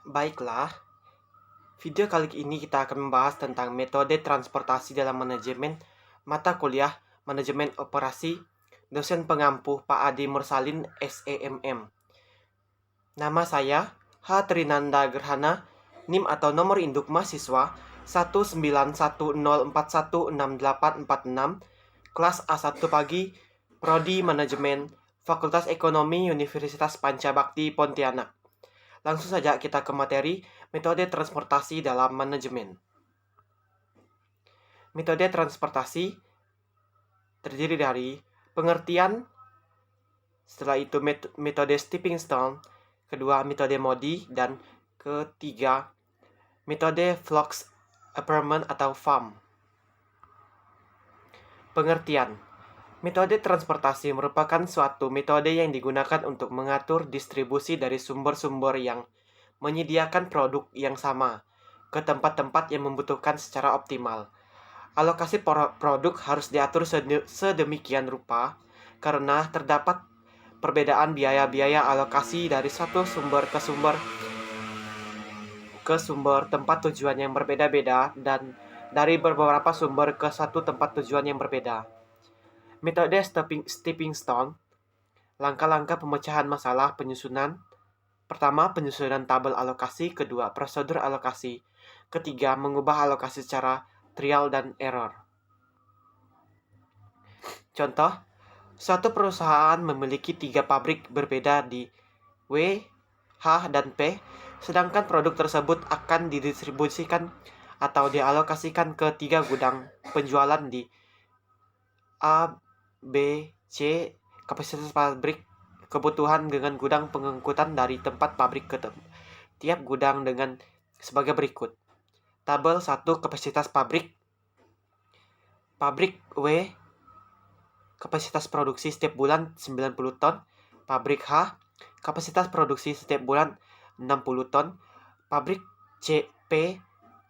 Baiklah, video kali ini kita akan membahas tentang metode transportasi dalam manajemen mata kuliah Manajemen Operasi, dosen pengampu Pak Adi Mursalin, SEMM. Nama saya H. Trinanda Gerhana, NIM atau nomor induk mahasiswa 19104168846, kelas A1 pagi, Prodi Manajemen, Fakultas Ekonomi Universitas Pancabakti Pontianak. Langsung saja kita ke materi metode transportasi dalam manajemen. Metode transportasi terdiri dari pengertian, setelah itu metode stepping stone, kedua metode Modi, dan ketiga metode flux apparent atau FAM. Pengertian. Metode transportasi merupakan suatu metode yang digunakan untuk mengatur distribusi dari sumber-sumber yang menyediakan produk yang sama ke tempat-tempat yang membutuhkan secara optimal. Alokasi produk harus diatur sedemikian rupa karena terdapat perbedaan biaya-biaya alokasi dari suatu sumber ke sumber tempat tujuan yang berbeda-beda dan dari beberapa sumber ke satu tempat tujuan yang berbeda. Metode stepping stone, langkah-langkah pemecahan masalah penyusunan. Pertama, penyusunan tabel alokasi. Kedua, prosedur alokasi. Ketiga, mengubah alokasi secara trial dan error. Contoh, suatu perusahaan memiliki 3 pabrik berbeda di W, H, dan P, sedangkan produk tersebut akan didistribusikan atau dialokasikan ke 3 gudang penjualan di A, B, C. Kapasitas pabrik kebutuhan dengan gudang pengangkutan dari tempat pabrik ke tiap gudang dengan sebagai berikut. Tabel 1 kapasitas pabrik. Pabrik W, kapasitas produksi setiap bulan 90 ton. Pabrik H, kapasitas produksi setiap bulan 60 ton. Pabrik C, P,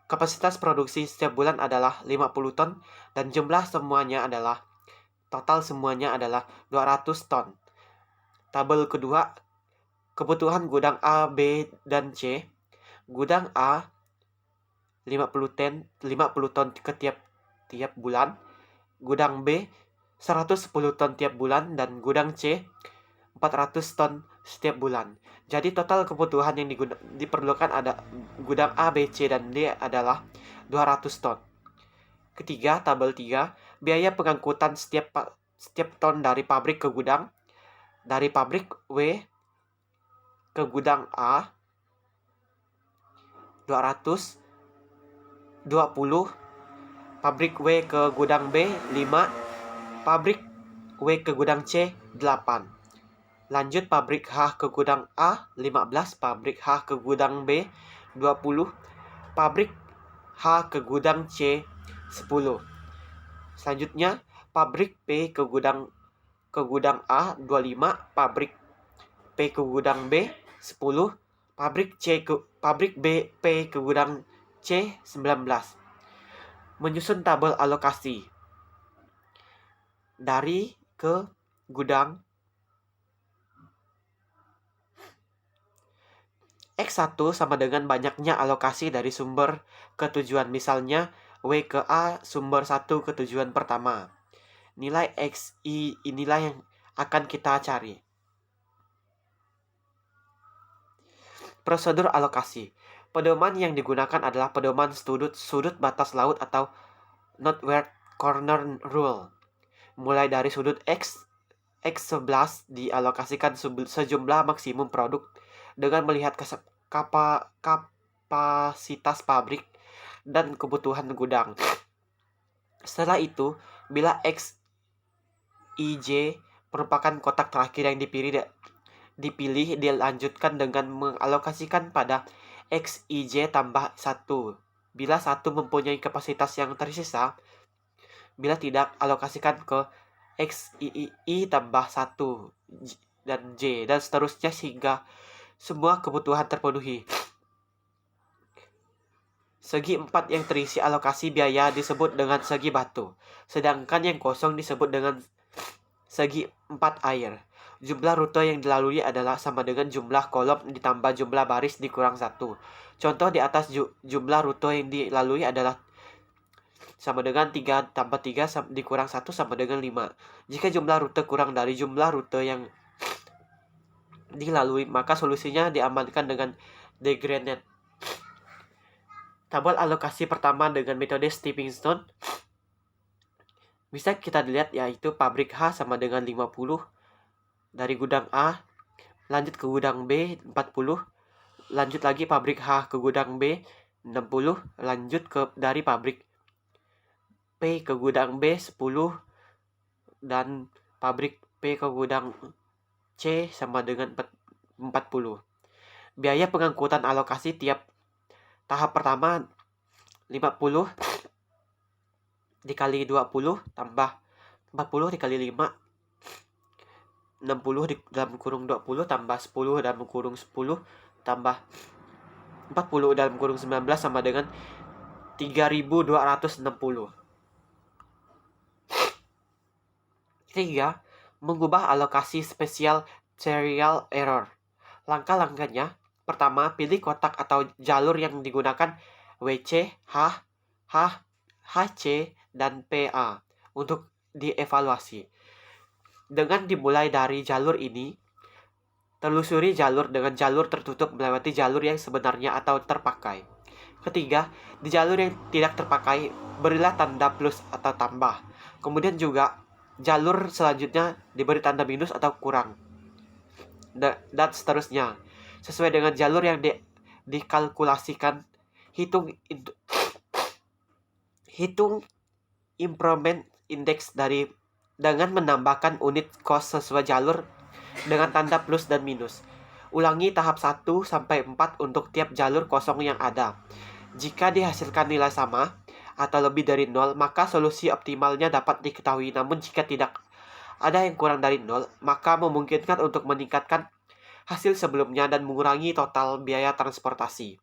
kapasitas produksi setiap bulan adalah 50 ton dan total semuanya adalah 200 ton. Tabel kedua, kebutuhan gudang A, B, dan C. Gudang A 50 ton ke tiap bulan. Gudang B 110 ton tiap bulan dan gudang C 400 ton setiap bulan. Jadi total kebutuhan yang diperlukan ada gudang A, B, C, dan D adalah 200 ton. Ketiga, tabel 3, biaya pengangkutan setiap ton dari pabrik ke gudang. Dari pabrik W ke gudang A 220, pabrik W ke gudang B 5, pabrik W ke gudang C 8. Lanjut, pabrik H ke gudang A 15, pabrik H ke gudang B 20, pabrik H ke gudang C 10. Selanjutnya, pabrik P ke gudang A 25, pabrik P ke gudang B 10, pabrik P ke gudang C 19. Menyusun tabel alokasi dari ke gudang. X1 sama dengan banyaknya alokasi dari sumber ke tujuan. Misalnya, W ke A sumber 1 ke tujuan pertama. Nilai XI inilah yang akan kita cari. Prosedur alokasi. Pedoman yang digunakan adalah pedoman sudut batas laut atau Northward Corner Rule. Mulai dari sudut X11 dialokasikan sejumlah maksimum produk dengan melihat kapasitas pabrik dan kebutuhan gudang. Setelah itu, bila XIJ merupakan kotak terakhir yang dipilih, dilanjutkan dengan mengalokasikan pada XIJ tambah 1. Bila 1 mempunyai kapasitas yang tersisa, bila tidak, alokasikan ke XII tambah 1 dan J, dan seterusnya sehingga semua kebutuhan terpenuhi. Segi 4 yang terisi alokasi biaya disebut dengan segi batu, sedangkan yang kosong disebut dengan segi 4 air. Jumlah rute yang dilalui adalah sama dengan jumlah kolom ditambah jumlah baris dikurang 1. Contoh di atas jumlah rute yang dilalui adalah sama dengan 3 tambah 3 dikurang 1 sama dengan 5. Jika jumlah rute kurang dari jumlah rute yang dilalui, maka solusinya diamankan dengan degradient. Tabel alokasi pertama dengan metode stepping stone bisa kita lihat, yaitu pabrik H sama dengan 50 dari gudang A, lanjut ke gudang B 40, lanjut lagi pabrik H ke gudang B 60, lanjut ke dari pabrik P ke gudang B 10, dan pabrik P ke gudang C sama dengan 40. Biaya pengangkutan alokasi tiap tahap pertama 50 dikali 20 tambah 40 dikali 5, 60 dalam kurung 20 tambah 10 dalam kurung 10 tambah 40 dalam kurung 19 sama dengan 3260. Ketiga, mengubah alokasi spesial serial error. Langkah-langkahnya, pertama, pilih kotak atau jalur yang digunakan WC, H, HC, dan PA untuk dievaluasi. Dengan dimulai dari jalur ini, telusuri jalur dengan jalur tertutup melewati jalur yang sebenarnya atau terpakai. Ketiga, di jalur yang tidak terpakai, berilah tanda plus atau tambah. Kemudian juga jalur selanjutnya diberi tanda minus atau kurang. Dan seterusnya. Sesuai dengan jalur yang dikalkulasikan, hitung improvement index dengan menambahkan unit cost sesuai jalur dengan tanda plus dan minus. Ulangi tahap 1 sampai 4 untuk tiap jalur kosong yang ada. Jika dihasilkan nilai sama atau lebih dari 0, maka solusi optimalnya dapat diketahui. Namun jika tidak ada yang kurang dari 0, maka memungkinkan untuk meningkatkan hasil sebelumnya dan mengurangi total biaya transportasi.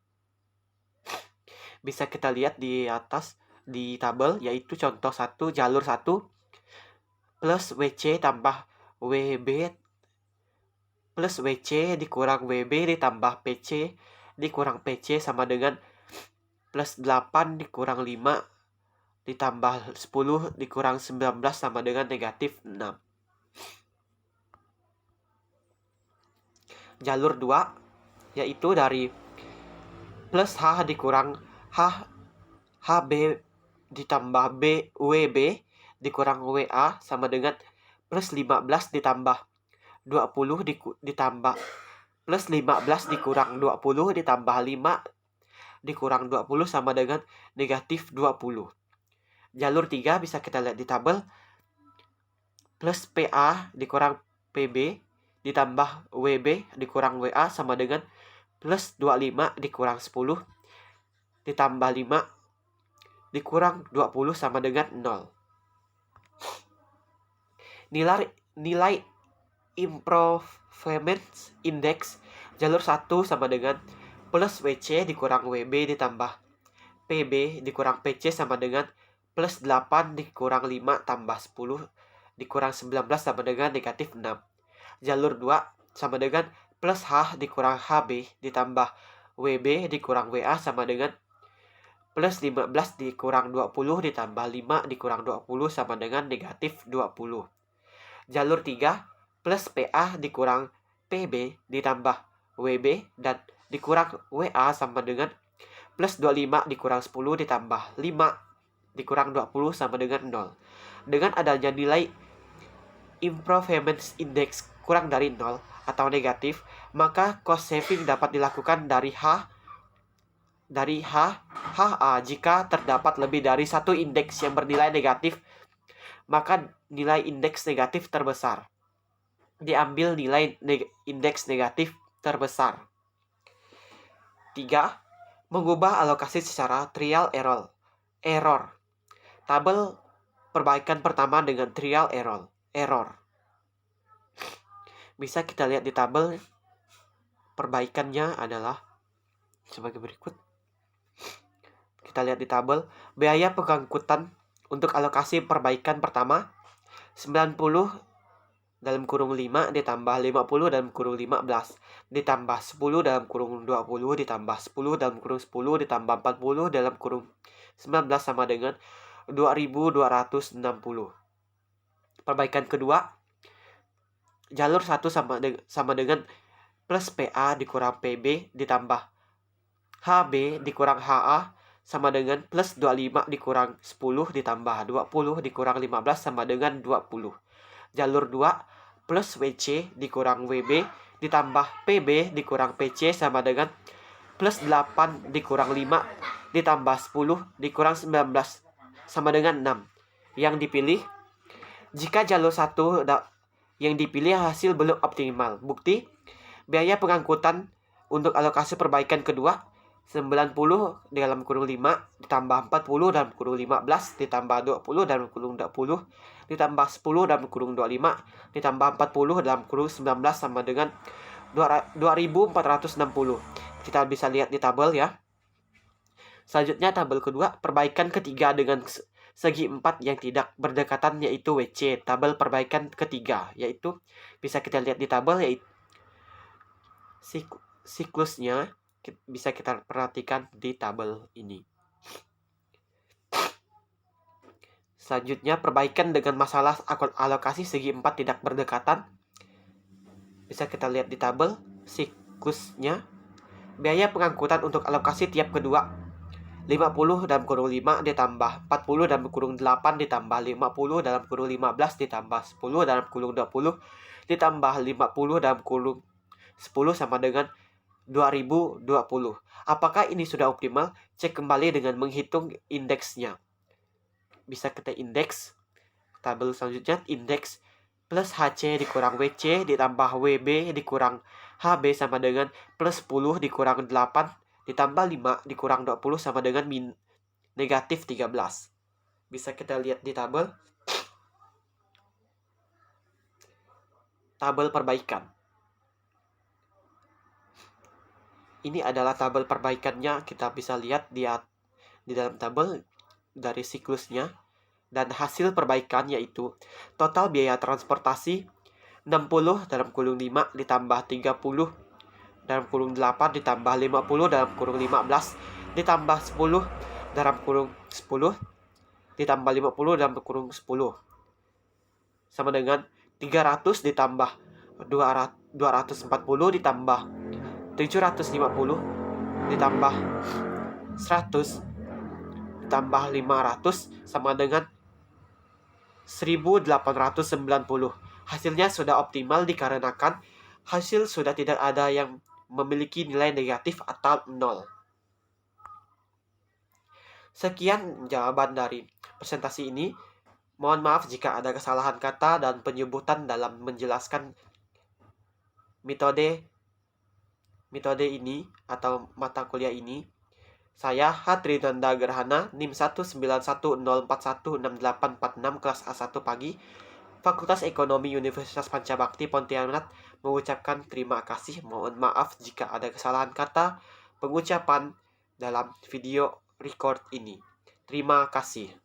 Bisa kita lihat di atas di tabel, yaitu contoh 1, jalur 1 plus WC tambah WB plus WC dikurang WB ditambah PC dikurang PC sama dengan plus 8 dikurang 5 ditambah 10 dikurang 19 sama dengan negatif 6. Jalur 2 yaitu dari plus H dikurang HB ditambah WB dikurang WA sama dengan plus 15 ditambah 20 ditambah plus 15 dikurang 20 ditambah 5 dikurang 20 sama dengan negatif 20. Jalur 3 bisa kita lihat di tabel, plus PA dikurang PB ditambah WB dikurang WA sama dengan plus 25 dikurang 10 ditambah 5 dikurang 20 sama dengan 0. Nilai improvement index jalur 1 sama dengan plus WC dikurang WB ditambah PB dikurang PC sama dengan plus 8 dikurang 5 tambah 10 dikurang 19 sama dengan negatif 6. Jalur 2 sama dengan plus H dikurang HB ditambah WB dikurang WA sama dengan plus 15 dikurang 20 ditambah 5 dikurang 20 sama dengan negatif 20. Jalur 3 plus PA dikurang PB ditambah WB dan dikurang WA sama dengan plus 25 dikurang 10 ditambah 5 dikurang 20 sama dengan 0. Dengan adanya nilai improvement index kurang dari 0 atau negatif, maka cost saving dapat dilakukan dari HA. Jika terdapat lebih dari satu indeks yang bernilai negatif, maka nilai indeks negatif terbesar. Diambil nilai indeks negatif terbesar. 3. Mengubah alokasi secara trial error. Tabel perbaikan pertama dengan trial error. Bisa kita lihat di tabel perbaikannya adalah sebagai berikut. Kita lihat di tabel, biaya pengangkutan untuk alokasi perbaikan pertama 90 dalam kurung 5 ditambah 50 dalam kurung 15 ditambah 10 dalam kurung 20 ditambah 10 dalam kurung 10 ditambah 40 dalam kurung 19 sama dengan 2260. Perbaikan kedua, jalur 1 sama dengan plus PA dikurang PB ditambah HB dikurang HA sama dengan plus 25 dikurang 10 ditambah 20 dikurang 15 sama dengan 20. Jalur 2 plus WC dikurang WB ditambah PB dikurang PC sama dengan plus 8 dikurang 5 ditambah 10 dikurang 19 sama dengan 6. Yang dipilih, jika jalur 1 yang dipilih hasil belum optimal. Bukti, biaya pengangkutan untuk alokasi perbaikan kedua 90 dalam kurung 5 ditambah 40 dalam kurung 15 ditambah 20 dalam kurung 20 ditambah 10 dalam kurung 25 ditambah 40 dalam kurung 19 sama dengan 2460. Kita bisa lihat di tabel ya. Selanjutnya tabel kedua, perbaikan ketiga dengan segi 4 yang tidak berdekatan yaitu WC. Tabel perbaikan ketiga yaitu bisa kita lihat di tabel yaitu siklusnya bisa kita perhatikan di tabel ini. Selanjutnya perbaikan dengan masalah alokasi segi 4 tidak berdekatan. Bisa kita lihat di tabel siklusnya. Biaya pengangkutan untuk alokasi tiap kedua 50 dalam kurung 5 ditambah 40 dalam kurung 8 ditambah 50 dalam kurung 15 ditambah 10 dalam kurung 20 ditambah 50 dalam kurung 10 sama dengan 2020. Apakah ini sudah optimal? Cek kembali dengan menghitung indeksnya. Bisa kita indeks. Tabel selanjutnya indeks plus HC dikurang WC ditambah WB dikurang HB sama dengan plus 10 dikurang 8 ditambah 5 dikurang 20 sama dengan negatif 13. Bisa kita lihat di tabel. Tabel perbaikan. Ini adalah tabel perbaikannya, kita bisa lihat di dalam tabel dari siklusnya. Dan hasil perbaikan yaitu total biaya transportasi 60 dalam kurung 5 ditambah 30 dalam kurung 8 ditambah 50 dalam kurung 15 ditambah 10 dalam kurung 10 ditambah 50 dalam kurung 10 sama dengan 300 ditambah 240 ditambah 750 ditambah 100 ditambah 500 sama dengan 1890. Hasilnya sudah optimal dikarenakan hasil sudah tidak ada yang memiliki nilai negatif atau 0. Sekian jawaban dari presentasi ini. Mohon maaf jika ada kesalahan kata dan penyebutan dalam menjelaskan metode ini atau mata kuliah ini. Saya Hatrinanda Gerhana, NIM 19104168846 kelas A1 pagi, Fakultas Ekonomi Universitas Pancabakti Pontianak mengucapkan terima kasih. Mohon maaf jika ada kesalahan kata pengucapan dalam video record ini. Terima kasih.